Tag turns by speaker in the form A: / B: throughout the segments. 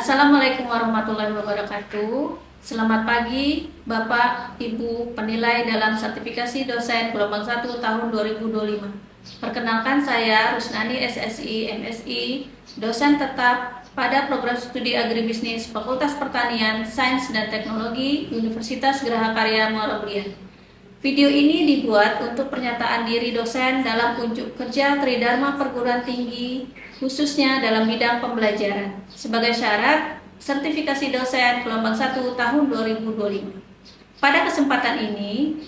A: Assalamualaikum warahmatullahi wabarakatuh. Selamat pagi Bapak, Ibu penilai dalam sertifikasi dosen gelombang 1 tahun 2025. Perkenalkan saya Rusnani SSI MSI, dosen tetap pada program studi agribisnis Fakultas Pertanian, Sains dan Teknologi Universitas Geraha Karya Muara Enim. Video ini dibuat untuk pernyataan diri dosen dalam unjuk kerja Tridharma Perguruan Tinggi, khususnya dalam bidang pembelajaran, sebagai syarat sertifikasi dosen gelombang 1 tahun 2025. Pada kesempatan ini,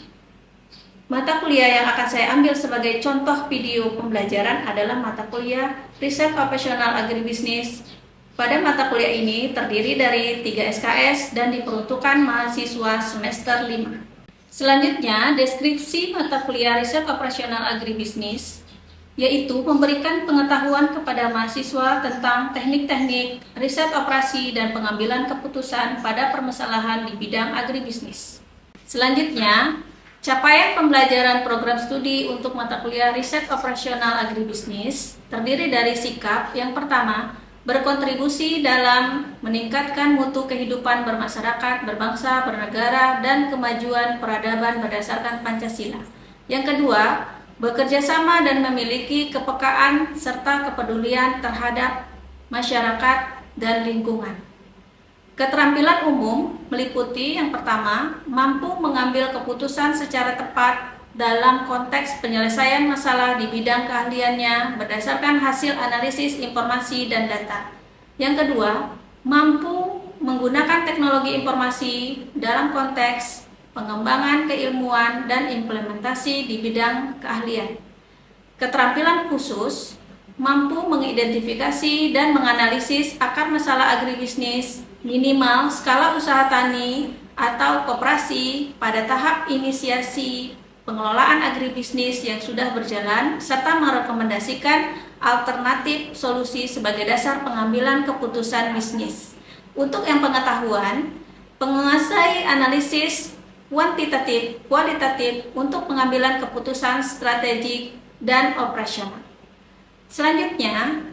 A: mata kuliah yang akan saya ambil sebagai contoh video pembelajaran adalah mata kuliah Riset Operasional Agribisnis. Pada mata kuliah ini terdiri dari 3 SKS dan diperuntukkan mahasiswa semester 5. Selanjutnya, deskripsi mata kuliah Riset Operasional Agribisnis, yaitu memberikan pengetahuan kepada mahasiswa tentang teknik-teknik riset operasi dan pengambilan keputusan pada permasalahan di bidang agribisnis. Selanjutnya, capaian pembelajaran program studi untuk mata kuliah Riset Operasional Agribisnis terdiri dari sikap yang pertama, berkontribusi dalam meningkatkan mutu kehidupan bermasyarakat, berbangsa, bernegara, dan kemajuan peradaban berdasarkan Pancasila. Yang kedua, bekerja sama dan memiliki kepekaan serta kepedulian terhadap masyarakat dan lingkungan. Keterampilan umum meliputi yang pertama, mampu mengambil keputusan secara tepat dalam konteks penyelesaian masalah di bidang keahliannya berdasarkan hasil analisis informasi dan data. Yang kedua, mampu menggunakan teknologi informasi dalam konteks pengembangan keilmuan dan implementasi di bidang keahlian. Keterampilan khusus, mampu mengidentifikasi dan menganalisis akar masalah agribisnis minimal skala usaha tani atau koperasi pada tahap inisiasi pengelolaan agribisnis yang sudah berjalan, serta merekomendasikan alternatif solusi sebagai dasar pengambilan keputusan bisnis. Untuk yang pengetahuan, menguasai analisis kuantitatif, kualitatif untuk pengambilan keputusan strategik dan operasional. Selanjutnya,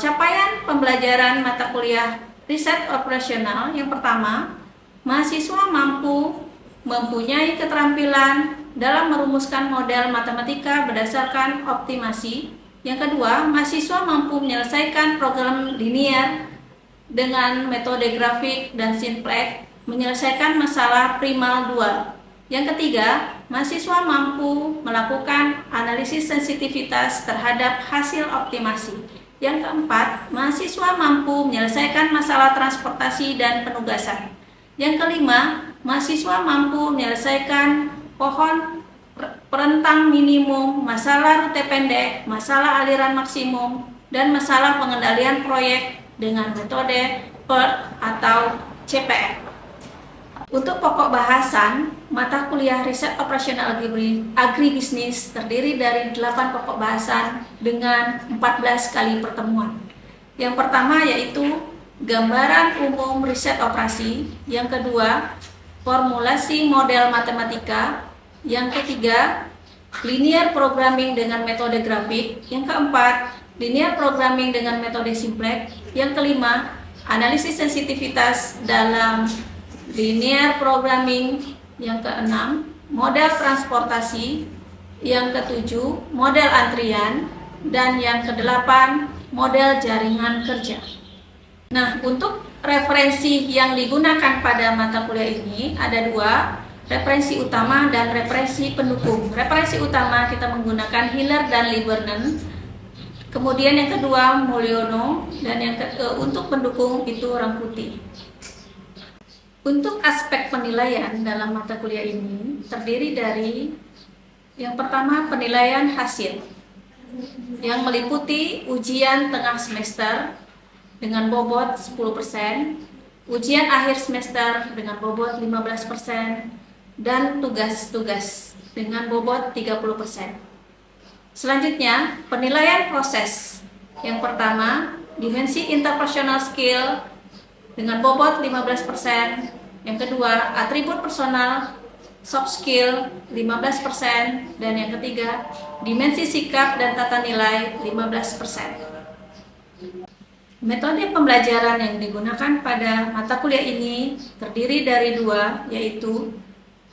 A: capaian pembelajaran mata kuliah riset operasional yang pertama, mahasiswa mempunyai keterampilan dalam merumuskan model matematika berdasarkan optimasi. Yang kedua, mahasiswa mampu menyelesaikan program linear dengan metode grafik dan simplex, menyelesaikan masalah primal dual. Yang ketiga, mahasiswa mampu melakukan analisis sensitivitas terhadap hasil optimasi. Yang keempat, mahasiswa mampu menyelesaikan masalah transportasi dan penugasan. Yang kelima, mahasiswa mampu menyelesaikan pohon perentang minimum, masalah rute pendek, masalah aliran maksimum, dan masalah pengendalian proyek dengan metode PERT atau CPR. Untuk pokok bahasan, mata kuliah Riset Operasional Agribisnis terdiri dari 8 pokok bahasan dengan 14 kali pertemuan. Yang pertama yaitu gambaran umum riset operasi, yang kedua formulasi model matematika, yang ketiga linear programming dengan metode grafik, yang keempat linear programming dengan metode simplex, yang kelima analisis sensitivitas dalam linear programming, yang keenam model transportasi, yang ketujuh model antrian, dan yang kedelapan model jaringan kerja. Nah, untuk referensi yang digunakan pada mata kuliah ini ada dua, referensi utama dan referensi pendukung. Referensi utama kita menggunakan Hiller dan Lieberman. Kemudian yang kedua Mulyono, dan yang untuk pendukung itu Rangkuti. Untuk aspek penilaian dalam mata kuliah ini terdiri dari yang pertama penilaian hasil yang meliputi ujian tengah semester dengan bobot 10%, ujian akhir semester dengan bobot 15%, dan tugas-tugas dengan bobot 30%. Selanjutnya, penilaian proses. Yang pertama, dimensi interpersonal skill dengan bobot 15%. Yang kedua, atribut personal soft skill 15%, dan yang ketiga, dimensi sikap dan tata nilai 15%. Metode pembelajaran yang digunakan pada mata kuliah ini terdiri dari dua, yaitu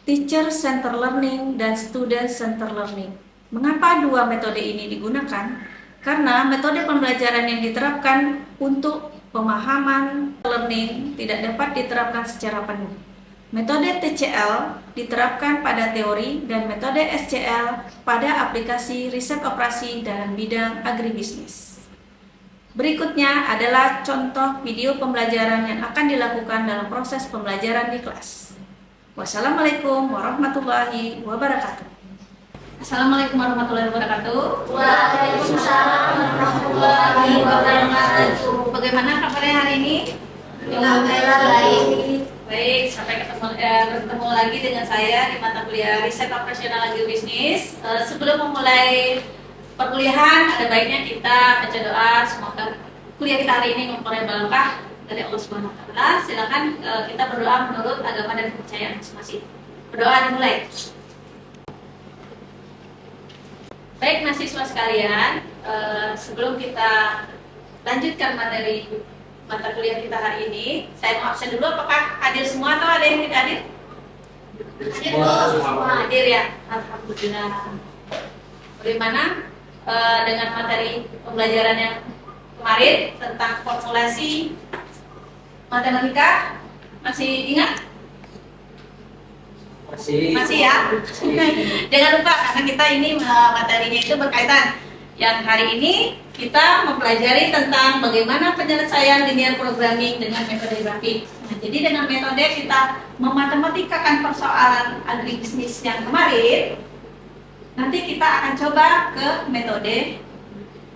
A: Teacher Center Learning dan Student Center Learning. Mengapa dua metode ini digunakan? Karena metode pembelajaran yang diterapkan untuk pemahaman learning tidak dapat diterapkan secara penuh. Metode TCL diterapkan pada teori dan metode SCL pada aplikasi riset operasi dalam bidang agribisnis. Berikutnya adalah contoh video pembelajaran yang akan dilakukan dalam proses pembelajaran di kelas. Wassalamualaikum warahmatullahi wabarakatuh. Assalamualaikum warahmatullahi wabarakatuh.
B: Waalaikumsalam warahmatullahi wabarakatuh.
A: Bagaimana kabarnya hari ini?
B: Alhamdulillah baik.
A: Baik, sampai bertemu lagi dengan saya di mata kuliah Riset Operasional Agribisnis. Sebelum memulai perkuliahan, ada baiknya kita baca doa. Semoga kuliah kita hari ini memperoleh barokah dari Allah Subhanahu wa Ta'ala. Silakan kita berdoa menurut agama dan kepercayaan masing-masing. Berdoa dimulai. Baik mahasiswa sekalian, sebelum kita lanjutkan materi mata kuliah kita hari ini, saya mau absen dulu. Apakah hadir semua atau ada yang tidak hadir? Hadir semua hadir ya. Alhamdulillah. Bagaimana dengan materi pembelajaran yang kemarin tentang formulasi matematika? Masih ingat? Masih ya? Jangan lupa karena kita ini materinya itu berkaitan. Yang hari ini kita mempelajari tentang bagaimana penyelesaian linear programming dengan metode grafik. Nah, jadi dengan metode kita mematematikakan persoalan agribisnis yang kemarin, nanti kita akan coba ke metode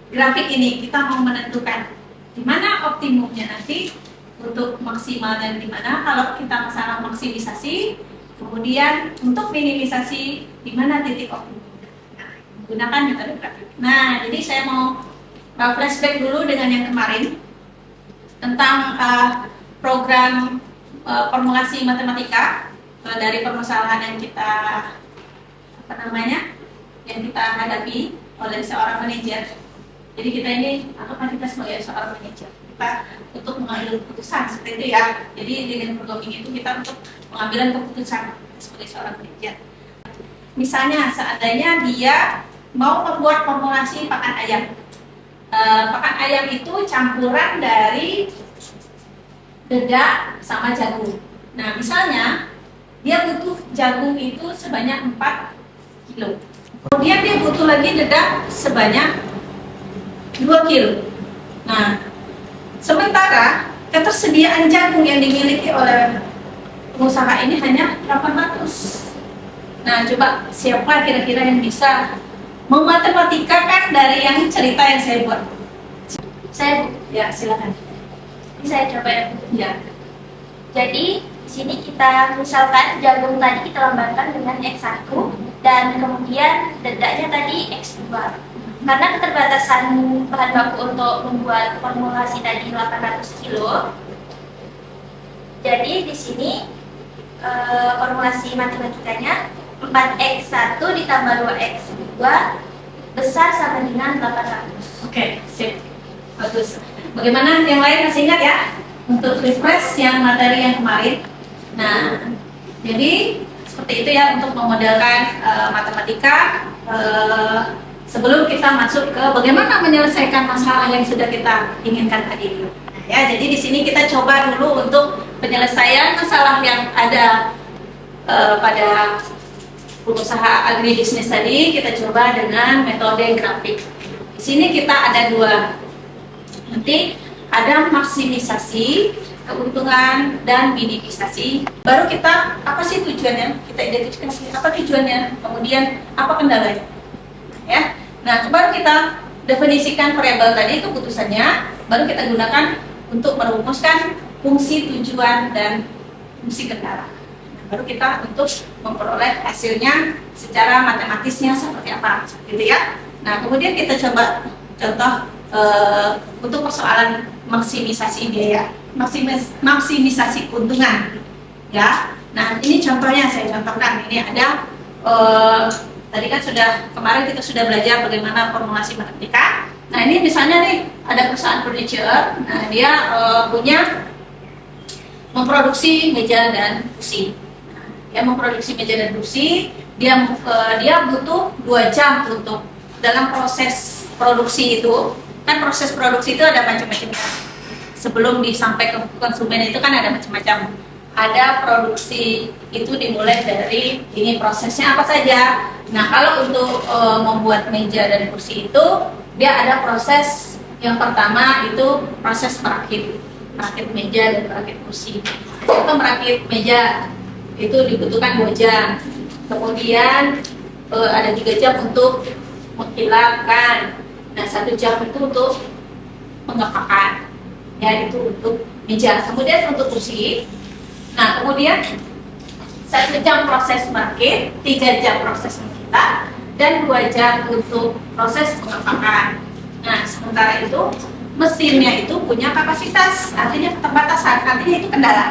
A: grafik ini. Kita mau menentukan di mana optimumnya nanti untuk maksimal dan di mana kalau kita masalah maksimisasi, kemudian untuk minimisasi di mana titik optimum. Gunakan metode grafik. Nah, jadi saya mau flashback dulu dengan yang kemarin tentang program formulasi matematika dari permasalahan yang kita yang kita hadapi oleh seorang manajer. Jadi kita ini anggaplah kita sebagai seorang manajer. Kita untuk mengambil keputusan seperti itu ya. Jadi dengan programming itu kita untuk pengambilan keputusan sebagai seorang manajer. Misalnya seandainya dia mau membuat formulasi pakan ayam. Pakan ayam itu campuran dari dedak sama jagung. Nah, misalnya dia butuh jagung itu sebanyak 4 kilo. Kemudian dia butuh lagi dedak sebanyak 2 kilo. Nah, sementara ketersediaan jagung yang dimiliki oleh pengusaha ini hanya 800. Nah, coba siapa kira-kira yang bisa mematematikakan dari yang cerita yang saya buat?
B: Saya,
A: Ya, silakan.
B: ini saya coba ya.
A: Ya.
B: Jadi di sini kita misalkan jagung tadi kita lambatkan dengan X1 dan kemudian dedaknya tadi X2. Karena keterbatasan bahan baku untuk membuat formulasi tadi 800 kilo, jadi di sini formulasi matematikanya 4X1 ditambah 2X2 besar sama dengan 800.
A: Oke, sip. Bagus. Bagaimana yang lain masih ingat ya? Untuk refresh yang materi yang kemarin. Nah, jadi seperti itu ya untuk memodelkan matematika sebelum kita masuk ke bagaimana menyelesaikan masalah yang sudah kita inginkan tadi. Nah, ya, jadi di sini kita coba dulu untuk penyelesaian masalah yang ada pada pengusaha agribisnis tadi. Kita coba dengan metode grafik. Di sini kita ada dua. Nanti ada maksimisasi keuntungan dan minimisasi. Baru kita apa sih tujuannya? Kita identifikasi apa tujuannya, kemudian apa kendalanya. Ya. Nah, baru kita definisikan variabel tadi keputusannya, baru kita gunakan untuk merumuskan fungsi tujuan dan fungsi kendala. Nah, baru kita untuk memperoleh hasilnya secara matematisnya seperti apa, gitu ya. Nah, kemudian kita coba contoh untuk persoalan maksimisasi biaya, maksimisasi keuntungan, ya. Nah, ini contohnya saya contohkan. Ini ada tadi kan kemarin kita sudah belajar bagaimana formulasi matematika. Nah ini misalnya nih ada perusahaan furniture, nah dia punya memproduksi meja dan kursi. Nah, dia memproduksi meja dan kursi, dia butuh 2 jam untuk dalam proses produksi itu. Kan proses produksi itu ada macam-macam. Sebelum disampaikan ke konsumen itu kan ada macam-macam. Ada produksi itu dimulai dari ini prosesnya apa saja. Nah kalau untuk membuat meja dan kursi itu dia ada proses yang pertama itu proses merakit meja dan merakit kursi. Itu merakit meja itu dibutuhkan 2 jam. Kemudian ada 3 jam untuk menghilangkan. Nah 1 jam itu untuk pengepakan. Ya itu untuk meja. Kemudian untuk kursi. Nah kemudian 1 jam proses merakit, 3 jam proses menghilangkan, dan 2 jam untuk proses pengepakan. Nah, sementara itu mesinnya itu punya kapasitas, artinya keterbatasan, artinya itu kendala.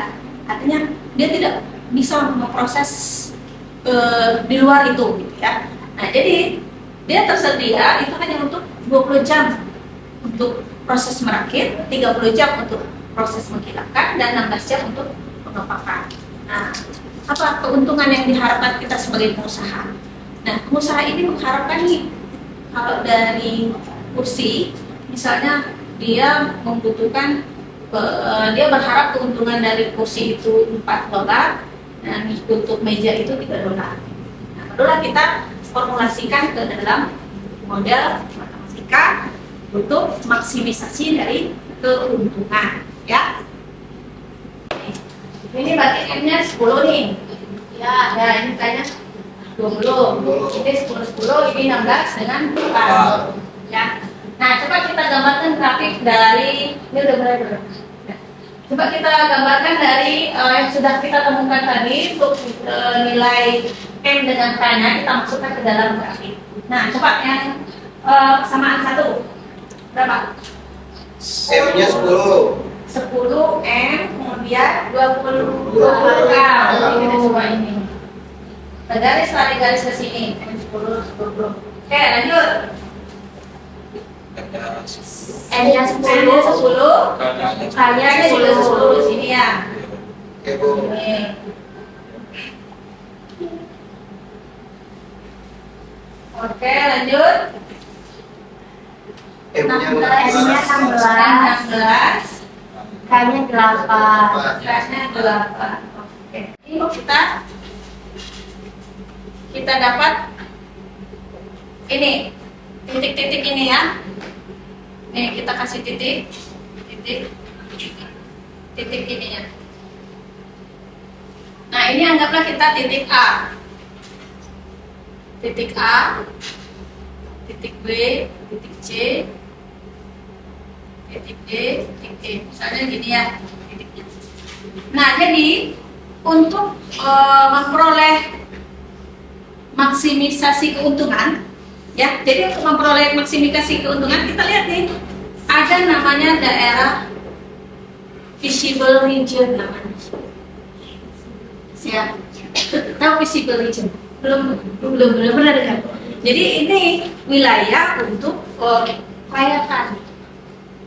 A: Artinya dia tidak bisa memproses di luar itu, gitu ya. Nah, jadi dia tersedia itu hanya untuk 20 jam untuk proses merakit, 30 jam untuk proses menghilangkan, dan 16 jam untuk pengepakan. Nah, apa keuntungan yang diharapkan kita sebagai pengusaha? Nah, pengusaha ini mengharapkan nih, kalau dari kursi, misalnya dia membutuhkan, dia berharap keuntungan dari kursi itu $4, dan untuk meja itu $3. Nah, barulah kita formulasikan ke dalam model matematika untuk maksimisasi dari keuntungan, ya. Ini berarti M-nya 10 nih. Ya, nah ini kayaknya 20. Ini 10, ini 16 dengan 4. Ya. Nah, coba kita gambarkan grafik dari ini udah mulai dulu. Coba kita gambarkan dari yang sudah kita temukan tadi untuk nilai M dengan K-nya kita masukkan ke dalam grafik. Nah, coba yang kesamaan 1 berapa?
C: M-nya 10.
A: 10 M, kemudian 20 K. Jadi kita coba ini. Garis lari garis ke sini. M 10, 20. Oke, lanjut. M-nya 10, K-nya 10 di sini ya.
C: Oke, Bu.
A: Ini. Oke, lanjut.
C: M-nya
A: 16.
B: K-nya 8.
A: K-nya 8. Oke. Ini kita dapat ini titik-titik ini ya. Nih kita kasih titik ininya. Nah ini anggaplah kita titik A, titik B, titik C, titik D, titik E. Misalnya gini ya titiknya. Nah jadi untuk memperoleh maksimisasi keuntungan, ya. Jadi untuk memperoleh maksimisasi keuntungan kita lihat nih ada namanya daerah visible region namanya. Ya, tahu visible region? Belum pernah dengar. Jadi ini wilayah untuk kelayakan.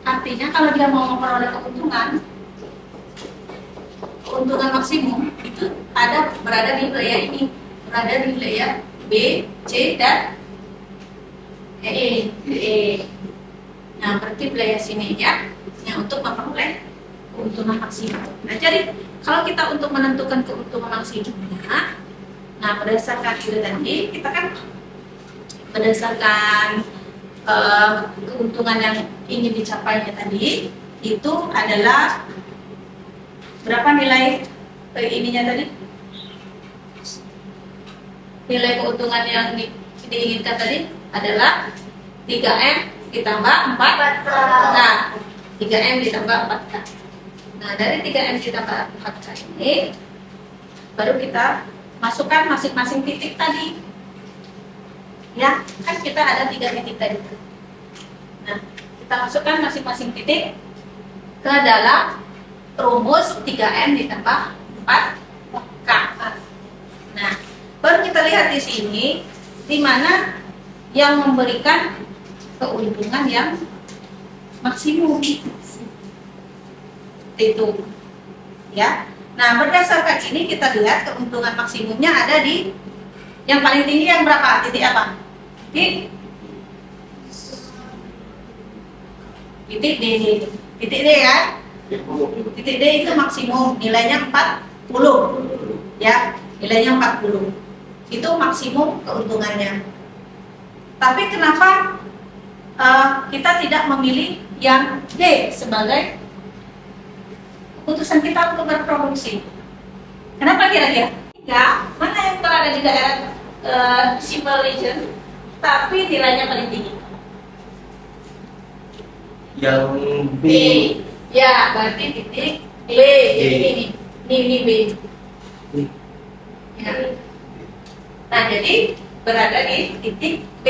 A: Artinya kalau dia mau memperoleh keuntungan maksimum itu berada di wilayah ini. Berada di wilayah B, C, dan E. Nah, berarti wilayah sini ya, untuk memperoleh keuntungan maksimum. Nah, jadi kalau kita untuk menentukan keuntungan maksimumnya, nah berdasarkan itu tadi, kita kan berdasarkan keuntungan yang ingin dicapainya tadi, itu adalah berapa nilai ininya tadi? Nilai keuntungan yang diinginkan tadi adalah 3M ditambah 4K. Nah, 3M ditambah 4K. Nah, dari 3M ditambah 4K ini baru kita masukkan masing-masing titik tadi. Ya, kan kita ada 3 titik tadi. Nah, kita masukkan masing-masing titik ke dalam rumus 3M ditambah 4K. Nah, baru kita lihat di sini di mana yang memberikan keuntungan yang maksimum. Itu ya. Nah, berdasarkan ini kita lihat keuntungan maksimumnya ada di yang paling tinggi yang berapa? Titik apa? Titik D. Titik D kan? Titik D itu maksimum, nilainya 40. Ya, nilainya 40. Itu maksimum keuntungannya. Tapi kenapa kita tidak memilih yang D sebagai keputusan kita untuk berproduksi? Kenapa kira-kira? Ya, mana yang berada di daerah simple region tapi nilainya paling tinggi?
C: Yang B.
A: B. Ya, berarti titik B. Jadi ini B. Ya. Nah, jadi berada di titik B.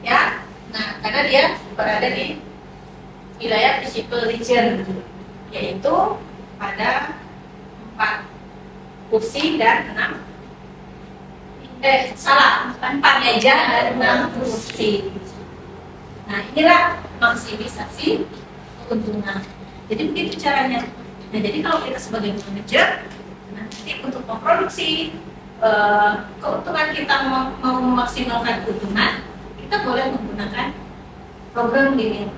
A: Ya. Nah, karena dia berada di wilayah principal region, yaitu pada 4 kursi dan 4 meja dan 6 kursi. Nah, inilah maksimisasi keuntungan. Jadi begitu caranya. Nah, jadi kalau kita sebagai manajer, nanti untuk memproduksi keuntungan kita mau memaksimalkan keuntungan, kita boleh menggunakan program linear.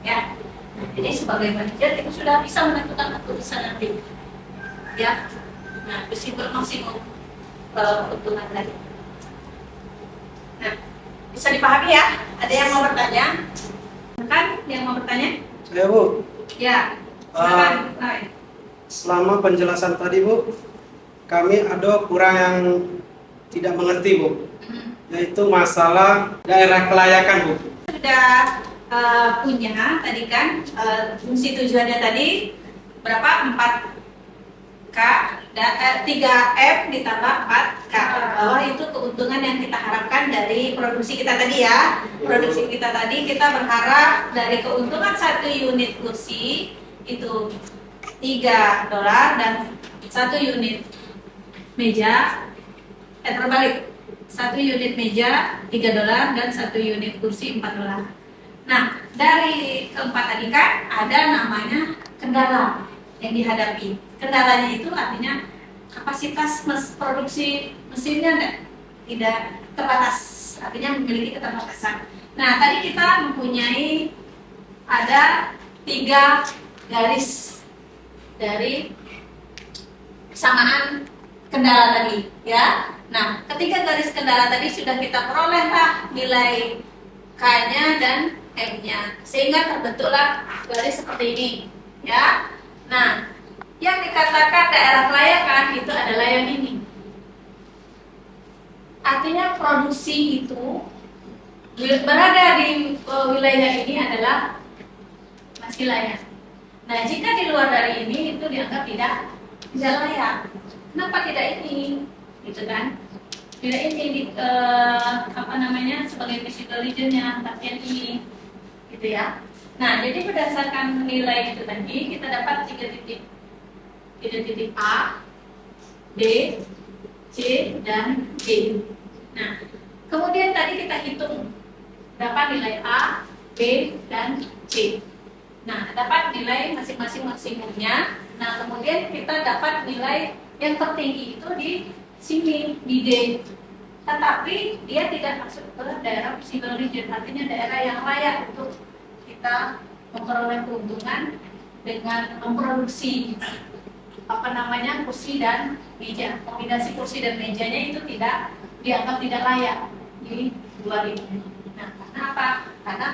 A: Ya. Nah, jadi sebagai manajer itu sudah bisa menentukan keputusan nanti. Ya. Nah, visible maksimum keuntungan tadi. Nah, bisa dipahami ya? Ada yang mau bertanya? Kan yang mau bertanya?
D: Saya Bu,
A: Ya. Silakan. Hai.
D: selama penjelasan tadi Bu, kami ada kurang yang tidak mengerti Bu, yaitu masalah daerah kelayakan Bu.
A: Sudah punya tadi kan fungsi tujuannya tadi berapa? 4K, 3M ditambah 4K. Bahwa itu keuntungan yang kita harapkan dari produksi kita tadi ya. Produksi kita tadi kita berharap dari keuntungan 1 unit kursi itu $3 dan 1 unit meja terbalik. 1 unit meja $3 dan 1 unit kursi $4. Nah, dari keempat tadi kan ada namanya kendala yang dihadapi. Kendalanya itu artinya kapasitas produksi mesinnya tidak terbatas, artinya memiliki keterbatasan. Nah, tadi kita mempunyai ada 3 garis dari kesamaan kendala tadi, ya. Nah, ketika garis kendala tadi sudah kita perolehlah nilai K-nya dan M-nya, sehingga terbentuklah garis seperti ini, ya. Nah, yang dikatakan daerah kelayakan itu adalah yang ini. Artinya produksi itu berada di wilayah ini adalah masih layak. Nah, jika di luar dari ini itu dianggap tidak layak. Kenapa tidak ini? Gitu kan? Tidak ini sebagai visible region-nya, tapi yang ini, gitu ya. Nah, jadi berdasarkan nilai itu tadi kita dapat 3 titik A, B, C, dan D. Nah, kemudian tadi kita hitung berapa nilai A, B, dan C. Nah, dapat nilai masing-masing maksimumnya. Nah, kemudian kita dapat nilai yang tertinggi itu di sini, di D. Tetapi dia tidak masuk ke daerah visible region, artinya daerah yang layak untuk kita memperoleh keuntungan dengan memproduksi kursi dan meja. Kombinasi kursi dan mejanya itu tidak dianggap tidak layak di luar ini. Nah, karena apa? Karena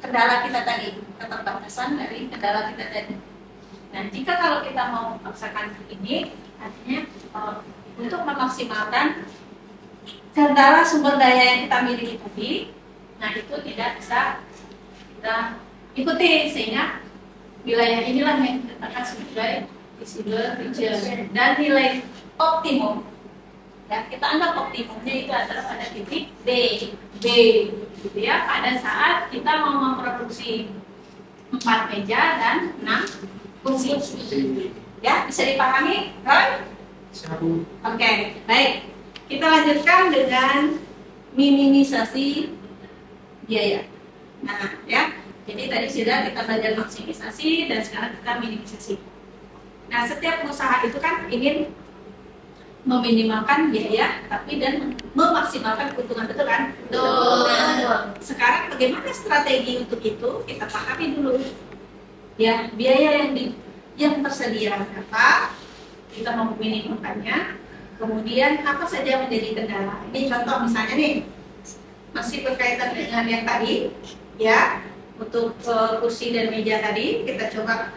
A: kendala kita tadi, keterbatasan dari kendala kita tadi. Nah, jika kalau kita mau memaksakan ini, artinya untuk memaksimalkan kendala sumber daya yang kita miliki tadi, nah itu tidak bisa kita ikuti, sehingga wilayah inilah yang dikatakan sebagai visible region. Dan nilai optimum, ya, kita anggap optimumnya itu adalah pada titik D, gitu ya, pada saat kita mau memproduksi 4 meja dan 6 kursi. Ya, bisa dipahami, Roy? Oke, baik. Kita lanjutkan dengan minimisasi biaya. Nah, ya. Jadi tadi sudah kita belajar maksimisasi dan sekarang kita minimisasi. Nah, setiap usaha itu kan ingin meminimalkan biaya tapi dan memaksimalkan keuntungan, betul kan?
B: Betul.
A: Nah, sekarang bagaimana strategi untuk itu? Kita pahami dulu. Ya, biaya yang tersedia berapa? Kita mau meminimalkannya. Kemudian apa saja yang menjadi kendala? Ini contoh misalnya nih, masih berkaitan dengan yang tadi, ya. Untuk kursi dan meja tadi kita coba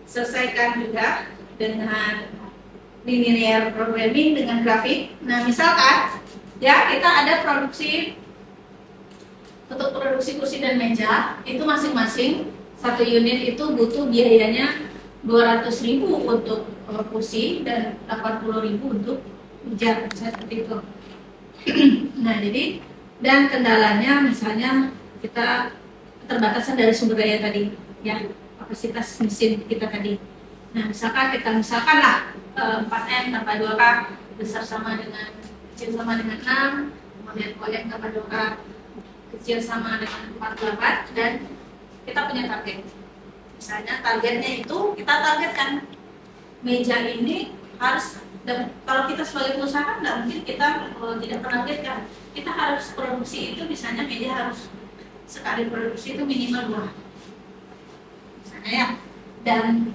A: selesaikan juga dengan linear programming dengan grafik. Nah, misalkan ya kita ada produksi, untuk produksi kursi dan meja itu masing-masing satu unit itu butuh biayanya 200.000 untuk kursi dan 80.000 untuk meja, seperti itu. Nah, jadi dan kendalanya misalnya kita keterbatasan dari sumber daya tadi, ya, kapasitas mesin kita tadi. Nah, misalkan lah 4M tambah 2K besar sama dengan kecil sama dengan 6, kemudian 2M tambah 2K kecil sama dengan 48, dan kita punya target. Misalnya targetnya itu kita targetkan meja ini harus, dan kalau kita sebagai pengusaha nggak mungkin kita tidak menargetkan. Kita harus produksi itu misalnya meja harus sekali produksi itu minimal 2 misalnya, ya, dan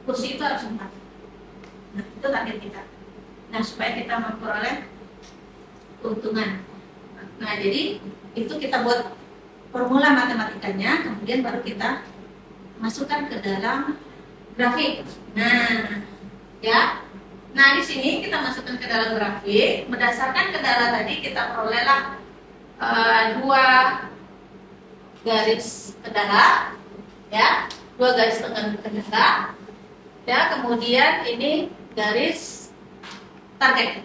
A: kursi itu harus 4. Nah, itu target kita. Nah, supaya kita memperoleh keuntungan. Nah, jadi itu kita buat formula matematikanya, kemudian baru kita masukkan ke dalam grafik. Nah, ya. Nah, di sini kita masukkan ke dalam grafik. Berdasarkan kendala tadi kita perolehlah 2 garis kendala, ya, 2 garis tengah kendala, ya, kemudian ini garis target,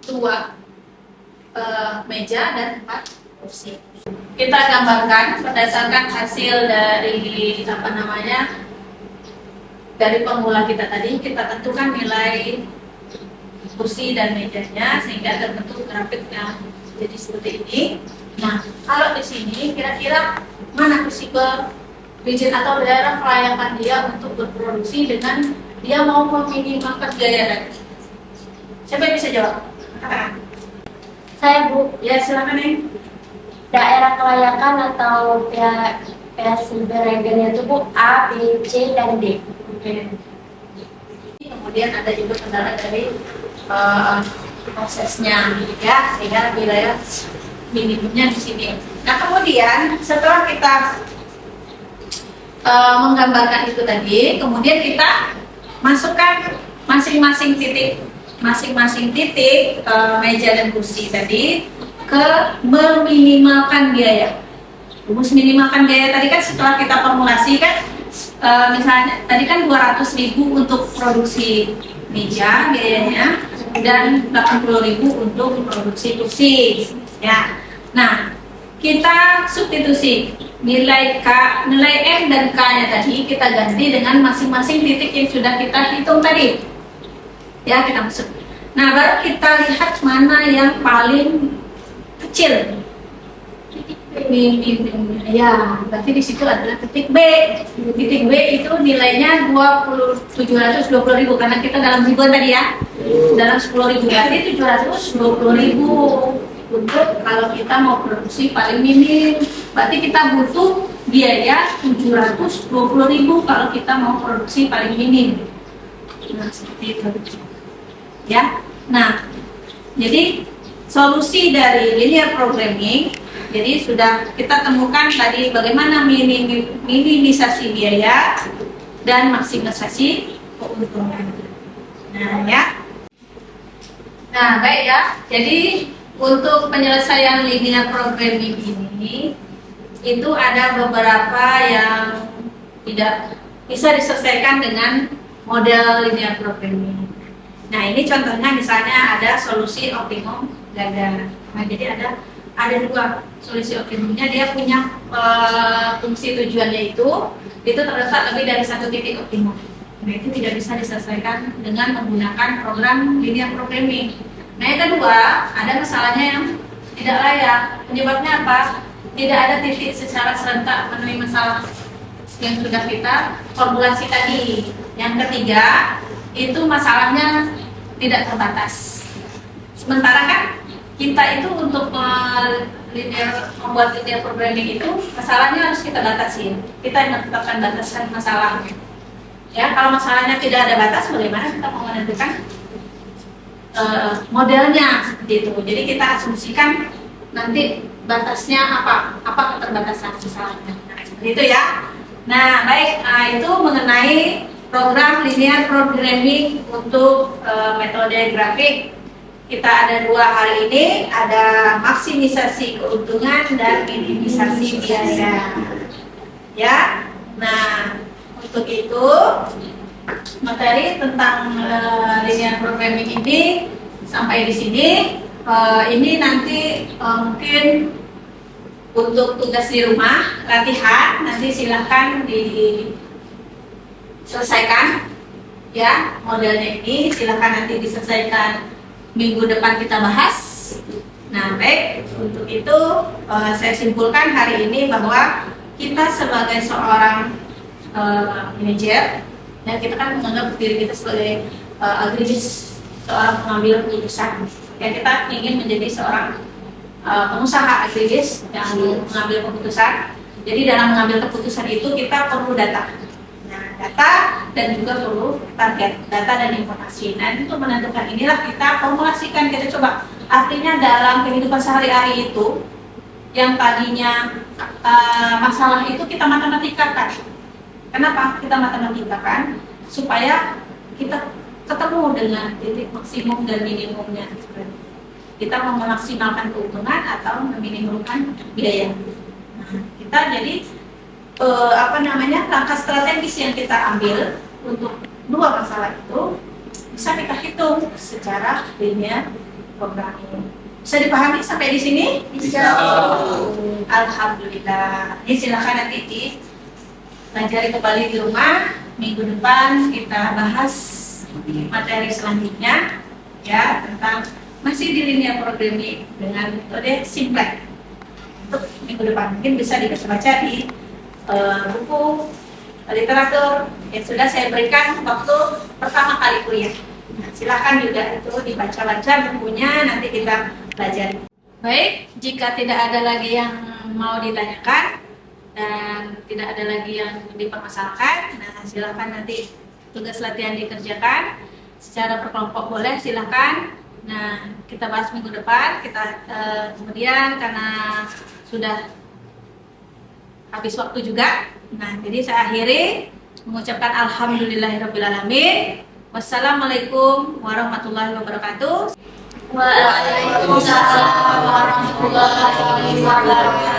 A: 2 meja dan 4 kursi. Kita gambarkan berdasarkan hasil dari dari formula kita tadi. Kita tentukan nilai kursi dan mejanya sehingga terbentuk grafik yang jadi seperti ini. Nah, kalau di sini kira-kira mana risiko rigid atau daerah kelayakan dia untuk berproduksi dengan dia mau meminimalkan biaya tadi? Siapa yang bisa jawab?
B: Saya, Bu.
A: Ya, silakan nih.
B: Daerah kelayakan atau PSB regennya itu, Bu, A, B, C, dan D.
A: Oke. Kemudian ada juga kendala dari prosesnya, ya, sehingga wilayah minimumnya di sini. Nah, kemudian setelah kita menggambarkan itu tadi, kemudian kita masukkan masing-masing titik meja dan kursi tadi ke meminimalkan biaya. Rumus minimalkan biaya tadi kan setelah kita formulasi kan, misalnya tadi kan 200.000 untuk produksi meja biayanya dan 80.000 untuk produksi kursi, ya. Nah, kita substitusi nilai M dan K-nya tadi kita ganti dengan masing-masing titik yang sudah kita hitung tadi, ya, kita masuk. Nah, baru kita lihat mana yang paling kecil. Ya, berarti di situ adalah titik B. Titik B itu nilainya 720.000 karena kita dalam ribuan tadi, ya. Dalam 10.000 berarti 720.000 untuk kalau kita mau produksi paling minim. Berarti kita butuh biaya 720.000 kalau kita mau produksi paling minim. Nah, seperti itu. Ya. Nah, jadi solusi dari linear programming, jadi sudah kita temukan tadi bagaimana minimisasi biaya dan maksimisasi keuntungan. Nah, ya. Nah, baik, ya. Jadi untuk penyelesaian linear programming ini itu ada beberapa yang tidak bisa diselesaikan dengan model linear programming. Nah, ini contohnya misalnya ada solusi optimum gagal. Nah, jadi ada 2 solusi optimumnya. Dia punya fungsi tujuannya itu terletak lebih dari 1 titik optimum. Nah, itu tidak bisa diselesaikan dengan menggunakan program linear programming. Nah, yang kedua ada masalahnya yang tidak layak. Penyebabnya apa? Tidak ada titik secara serentak memenuhi masalah yang sudah kita formulasi tadi. Yang ketiga, itu masalahnya tidak terbatas. Sementara kan kita itu untuk membuat linear programming itu masalahnya harus kita batasi. Kita yang menetapkan batasan masalahnya. Ya, kalau masalahnya tidak ada batas, bagaimana kita mau menentukan modelnya seperti itu. Jadi kita asumsikan nanti batasnya apa keterbatasan masalahnya. Nah, seperti itu ya. Nah, baik, itu mengenai program linear programming untuk metode grafik. Kita ada 2 hari ini, ada maksimisasi keuntungan dan minimisasi biaya. Ya. Nah, untuk itu materi tentang linear programming ini sampai di sini. Ini nanti mungkin untuk tugas di rumah, latihan, nanti silahkan diselesaikan ya modelnya ini, silahkan nanti diselesaikan minggu depan kita bahas. Nah, baik, untuk itu saya simpulkan hari ini bahwa kita sebagai seorang manajer, dan kita kan menganggap diri kita sebagai agribis, seorang pengambil keputusan. Ya, kita ingin menjadi seorang pengusaha agribis yang mengambil keputusan. Jadi dalam mengambil keputusan itu kita perlu data. Nah, data dan juga perlu target, data dan informasi. Nah, untuk menentukan inilah kita formulasikan, kita coba. Artinya dalam kehidupan sehari-hari itu, yang tadinya masalah itu kita matematikakan. Kenapa kita matematikakan? Supaya kita ketemu dengan titik maksimum dan minimumnya. Kita mau memaksimalkan keuntungan atau meminimumkan biaya. Nah, kita jadi langkah strategis yang kita ambil untuk 2 masalah itu bisa kita hitung secara linear programming. Bisa dipahami sampai di sini?
C: Bisa.
A: Alhamdulillah. Ini silakan nanti pelajari kembali di rumah. Minggu depan kita bahas materi selanjutnya ya tentang masih di linear programming dengan metode simplex. Untuk minggu depan mungkin bisa dibaca di buku literatur yang sudah saya berikan waktu pertama kali kuliah. Nah, silakan juga itu dibaca-baca bukunya, nanti kita pelajari. Baik, jika tidak ada lagi yang mau ditanyakan dan tidak ada lagi yang dipermasalahkan, nah silakan nanti tugas latihan dikerjakan secara berkelompok, boleh silakan. Nah, kita bahas minggu depan. Kita kemudian karena sudah habis waktu juga, nah jadi saya akhiri mengucapkan alhamdulillahirobbilalamin. Wassalamualaikum warahmatullahi wabarakatuh.
B: Waalaikumsalam warahmatullahi wabarakatuh.